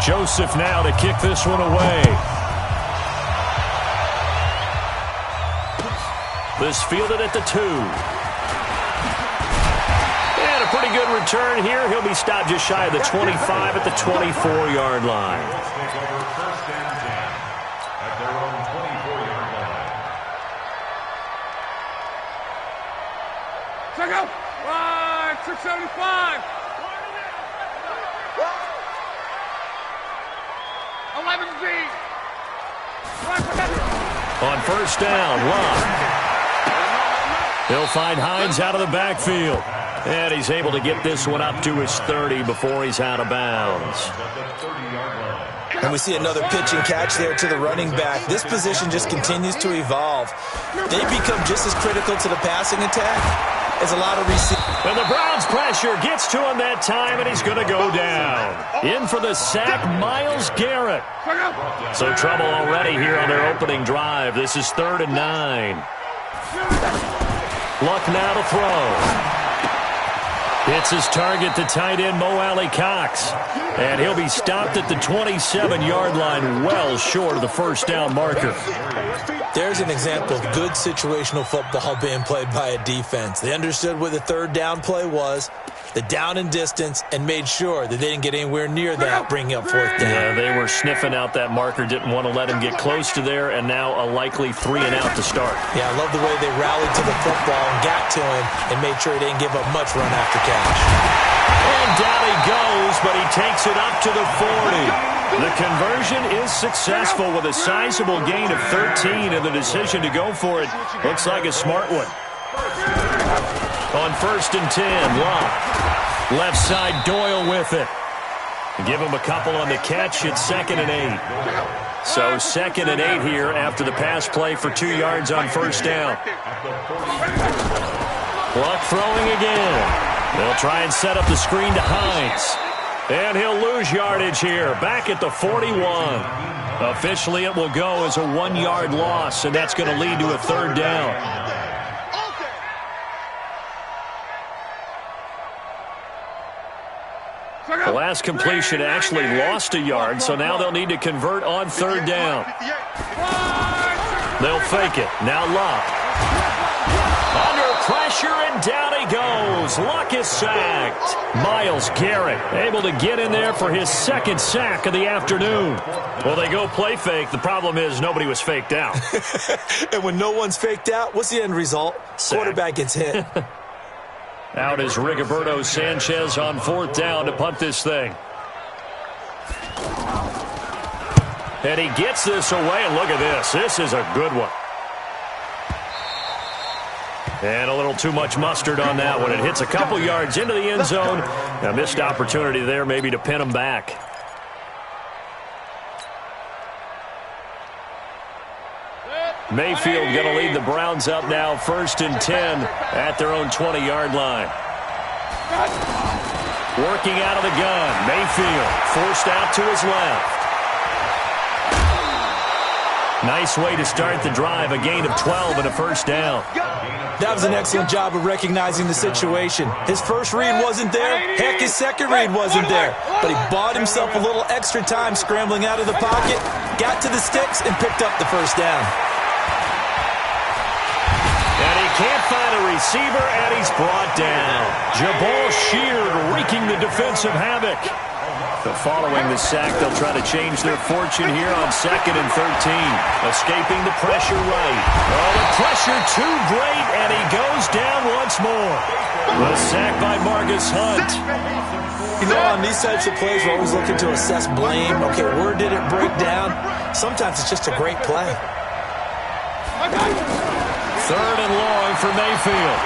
Joseph now to kick this one away. This fielded at the 2. And a pretty good return here. He'll be stopped just shy of the 25 at the 24-yard line. Check out. 675. 11Z. On first down, Love. He'll find Hines out of the backfield. And he's able to get this one up to his 30 before he's out of bounds. And we see another pitch and catch there to the running back. This position just continues to evolve. They become just as critical to the passing attack as a lot of receivers. And the Browns pressure gets to him that time, and he's going to go down. In for the sack, Myles Garrett. So trouble already here on their opening drive. This is 3rd and 9. Luck now to throw. Hits his target, the tight end, Mo Alley-Cox. And he'll be stopped at the 27-yard line, well short of the first down marker. There's an example of good situational football being played by a defense. They understood what the 3rd down play was, the down and distance, and made sure that they didn't get anywhere near that, bringing up 4th down. Yeah, they were sniffing out that marker, didn't want to let him get close to there, and now a likely 3 and out to start. Yeah, I love the way they rallied to the football and got to him and made sure he didn't give up much run after catch. And down he goes, but he takes it up to the 40. The conversion is successful with a sizable gain of 13, and the decision to go for it looks like a smart one. On 1st and 10, Love. Left side, Doyle with it. Give him a couple on the catch. It's 2nd and 8. So 2nd and 8 here after the pass play for 2 yards on first down. Luck throwing again. They'll try and set up the screen to Hines. And he'll lose yardage here, back at the 41. Officially, it will go as a 1-yard loss, and that's going to lead to a 3rd down. The last completion actually lost a yard, so now they'll need to convert on 3rd down. They'll fake it. Now Luck. Under pressure, and down he goes. Luck is sacked. Myles Garrett able to get in there for his 2nd sack of the afternoon. Well, they go play fake. The problem is nobody was faked out. And when no one's faked out, what's the end result? Sack. Quarterback gets hit. Out is Rigoberto Sanchez on 4th down to punt this thing. And he gets this away, and look at this. This is a good one. And a little too much mustard on that one. It hits a couple yards into the end zone. A missed opportunity there maybe to pin him back. Mayfield going to lead the Browns up now, 1st and 10 at their own 20-yard line. Working out of the gun. Mayfield forced out to his left. Nice way to start the drive. A gain of 12 and a first down. That was an excellent job of recognizing the situation. His first read wasn't there. Heck, his second read wasn't there. But he bought himself a little extra time scrambling out of the pocket, got to the sticks, and picked up the first down. And he can't find a receiver, and he's brought down. Jabal Sheard wreaking the defensive havoc. Following the sack, they'll try to change their fortune here on 2nd and 13. Escaping the pressure right. Oh, the pressure too great, and he goes down once more. The sack by Marcus Hunt. You know, on these types of plays, we're always looking to assess blame. Okay, where did it break down? Sometimes it's just a great play. 3rd and long for Mayfield.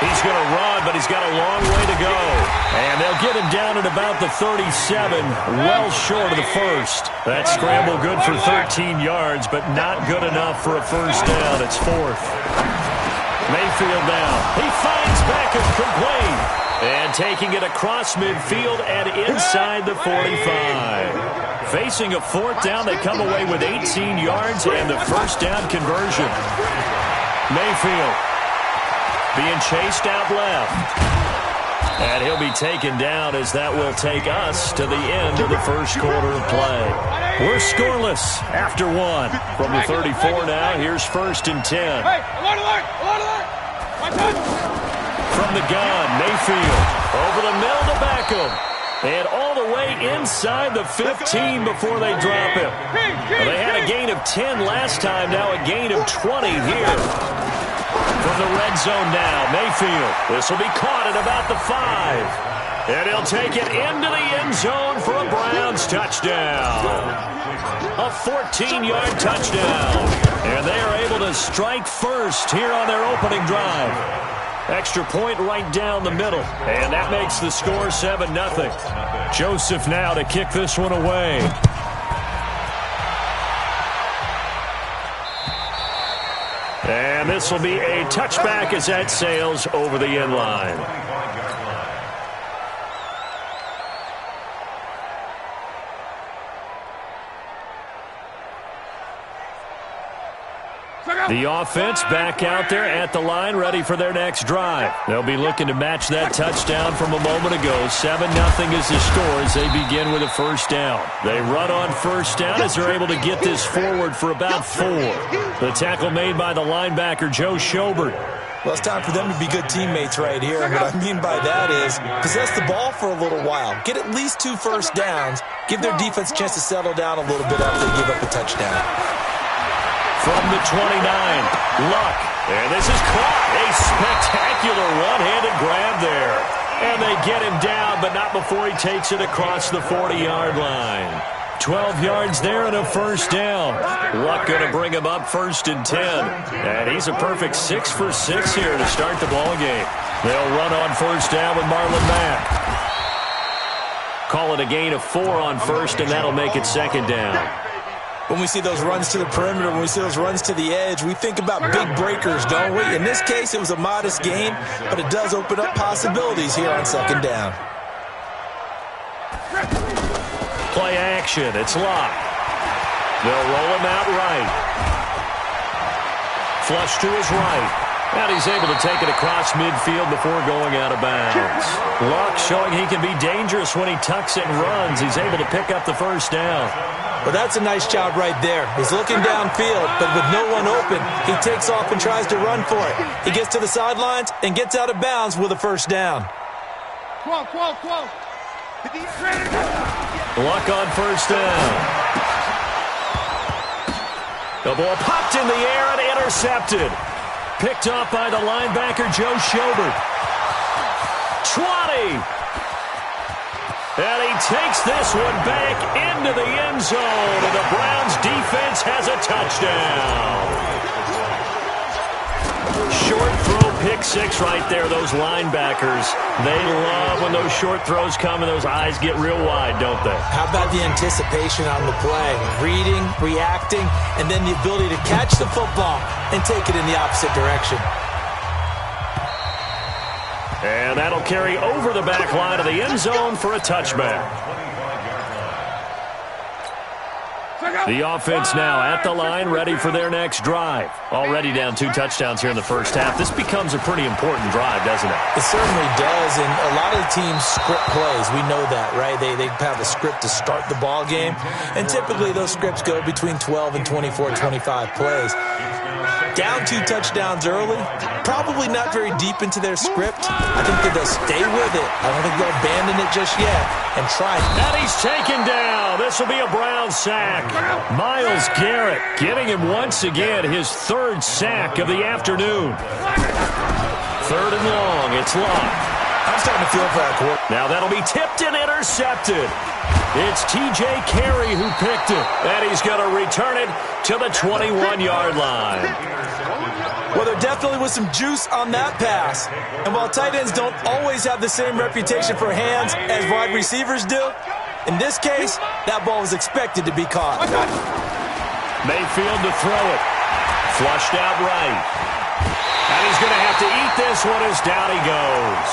He's going to run, but he's got a long way to go. And they'll get him down at about the 37, well short of the first. That scramble good for 13 yards, but not good enough for a first down. It's 4th. Mayfield now. He finds Beckham complete. And taking it across midfield and inside the 45. Facing a 4th down, they come away with 18 yards and the first down conversion. Mayfield being chased out left. And he'll be taken down as that will take us to the end of the first quarter of play. We're scoreless after one. From the 34 now, here's 1st and 10. Hey, alert! From the gun, Mayfield over the middle to Beckham. And all the way inside the 15 before they drop him. Well, they had a gain of 10 last time, now a gain of 20 here. From the red zone now, Mayfield. This will be caught at about the 5. And he'll take it into the end zone for a Browns touchdown. A 14-yard touchdown. And they are able to strike first here on their opening drive. Extra point right down the middle. And that makes the score 7-0. Joseph now to kick this one away. And this will be a touchback as that sails over the end line. The offense back out there at the line, ready for their next drive. They'll be looking to match that touchdown from a moment ago. 7-0 is the score as they begin with a first down. They run on first down as they're able to get this forward for about 4. The tackle made by the linebacker, Joe Schobert. Well, it's time for them to be good teammates right here. And what I mean by that is possess the ball for a little while. Get at least 2 first downs. Give their defense a chance to settle down a little bit after they give up a touchdown. From the 29, Luck. And this is caught. A spectacular one-handed grab there. And they get him down, but not before he takes it across the 40-yard line. 12 yards there and a first down. Luck going to bring him up 1st and 10. And he's a perfect 6 for 6 here to start the ball game. They'll run on first down with Marlon Mack. Call it a gain of 4 on first, and that'll make it 2nd down. When we see those runs to the perimeter, when we see those runs to the edge, we think about big breakers, don't we? In this case, it was a modest gain, but it does open up possibilities here on 2nd down. Play action. It's Locke. They'll roll him out right. Flush to his right. And he's able to take it across midfield before going out of bounds. Locke showing he can be dangerous when he tucks it and runs. He's able to pick up the first down. Well, that's a nice job right there. He's looking downfield, but with no one open, he takes off and tries to run for it. He gets to the sidelines and gets out of bounds with a first down. 12. Luck on first down. The ball popped in the air and intercepted. Picked off by the linebacker, Joe Schobert. 20. And he takes this one back into the end zone, and the Browns defense has a touchdown. Short throw, pick 6 right there. Those linebackers, they love when those short throws come and those eyes get real wide, don't they? How about the anticipation on the play? Reading, reacting, and then the ability to catch the football and take it in the opposite direction. And that'll carry over the back line of the end zone for a touchback. The offense now at the line, ready for their next drive. Already down 2 touchdowns here in the first half. This becomes a pretty important drive, doesn't it? It certainly does, and a lot of the teams script plays. We know that, right? They have a script to start the ball game, and typically those scripts go between 12 and 24, 25 plays. Down 2 touchdowns early, probably not very deep into their script. I think that they'll stay with it. I don't think they'll abandon it just yet and try. And he's taken down. This will be a Brown sack. Myles Garrett getting him once again, his 3rd sack of the afternoon. 3rd and long. It's Locke. I'm starting to feel for that quarter. Now that'll be tipped and intercepted. It's T.J. Carey who picked it, and he's going to return it to the 21-yard line. Well, there definitely was some juice on that pass. And while tight ends don't always have the same reputation for hands as wide receivers do, in this case, that ball was expected to be caught. Mayfield to throw it. Flushed out right. And he's going to have to eat this one as down he goes.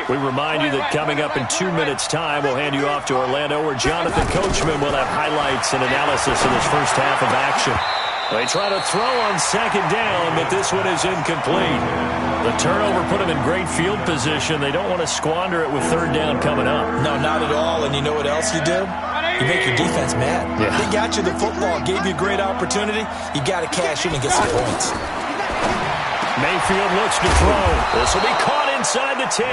We remind you that coming up in 2 minutes' time, we'll hand you off to Orlando, where Jonathan Coachman will have highlights and analysis of this first half of action. They try to throw on second down, but this one is incomplete. The turnover put them in great field position. They don't want to squander it with third down coming up. No, not at all. And you know what else you do? You make your defense mad. Yeah. They got you the football, gave you a great opportunity. You got to cash in and get some points. Mayfield looks to throw. This will be caught inside the 10.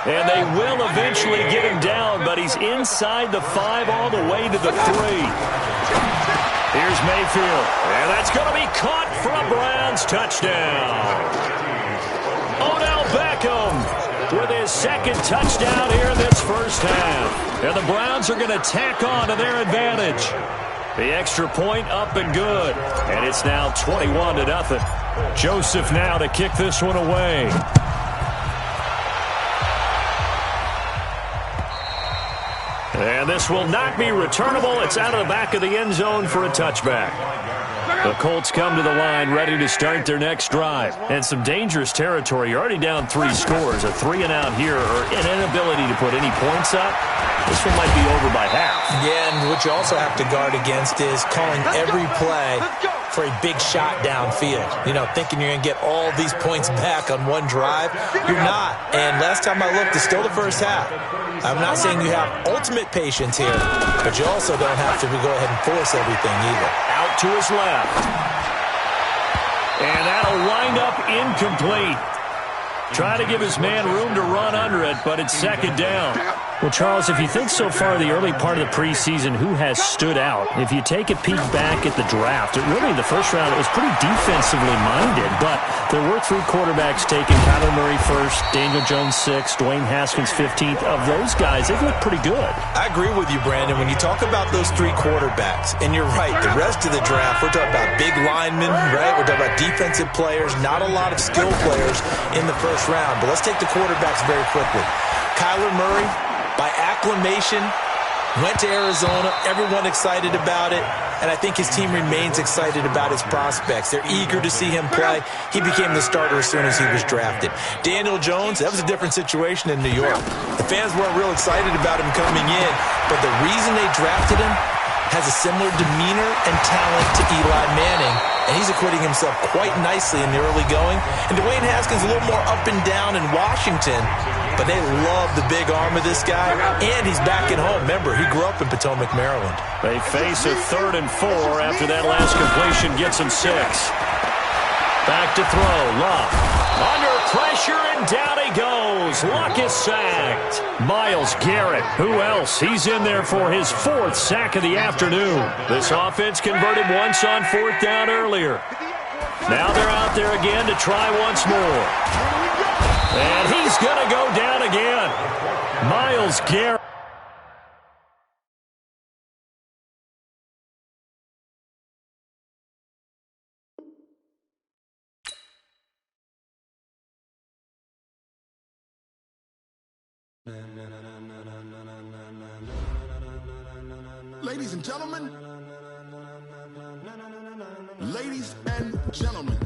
And they will eventually get him down, but he's inside the 5 all the way to the 3. Here's Mayfield, and that's going to be caught for a Browns touchdown. Odell Beckham with his second touchdown here in this first half. And the Browns are going to tack on to their advantage. The extra point up and good, and it's now 21-0. Joseph now to kick this one away. And this will not be returnable. It's out of the back of the end zone for a touchback. The Colts come to the line ready to start their next drive. And some dangerous territory. You're already down 3 scores. A 3-and-out here or an inability to put any points up. This one might be over by half. Yeah, and what you also have to guard against is calling every play for a big shot downfield. You know, thinking you're going to get all these points back on one drive. You're not. And last time I looked, it's still the first half. I'm not saying you have ultimate patience here, but you also don't have to go ahead and force everything either. Out to his left. And that'll wind up incomplete. Trying to give his man room to run under it, but it's second down. Well, Charles, if you think so far the early part of the preseason, who has stood out? If you take a peek back at the draft, really the first round, it was pretty defensively minded, but there were 3 quarterbacks taken. Kyler Murray first, Daniel Jones 6th, Dwayne Haskins 15th. Of those guys, they've looked pretty good. I agree with you, Brandon. When you talk about those 3 quarterbacks, and you're right, the rest of the draft, we're talking about big linemen, right? We're talking about defensive players, not a lot of skill players in the first round. But let's take the quarterbacks very quickly. Kyler Murray, by acclamation, went to Arizona. Everyone excited about it. And I think his team remains excited about his prospects. They're eager to see him play. He became the starter as soon as he was drafted. Daniel Jones, that was a different situation in New York. The fans weren't real excited about him coming in, but the reason they drafted him has a similar demeanor and talent to Eli Manning, and he's acquitting himself quite nicely in the early going. And Dwayne Haskins a little more up and down in Washington, but they love the big arm of this guy, and he's back at home. Remember, he grew up in Potomac, Maryland. They face a 3rd and 4 after that last completion gets him 6. Back to throw, Luck. Under pressure, and down he goes. Luck is sacked. Myles Garrett, who else? He's in there for his 4th sack of the afternoon. This offense converted once on 4th down earlier. Now they're out there again to try once more. And he's going to go down again. Myles Garrett. Ladies and gentlemen, ladies and gentlemen,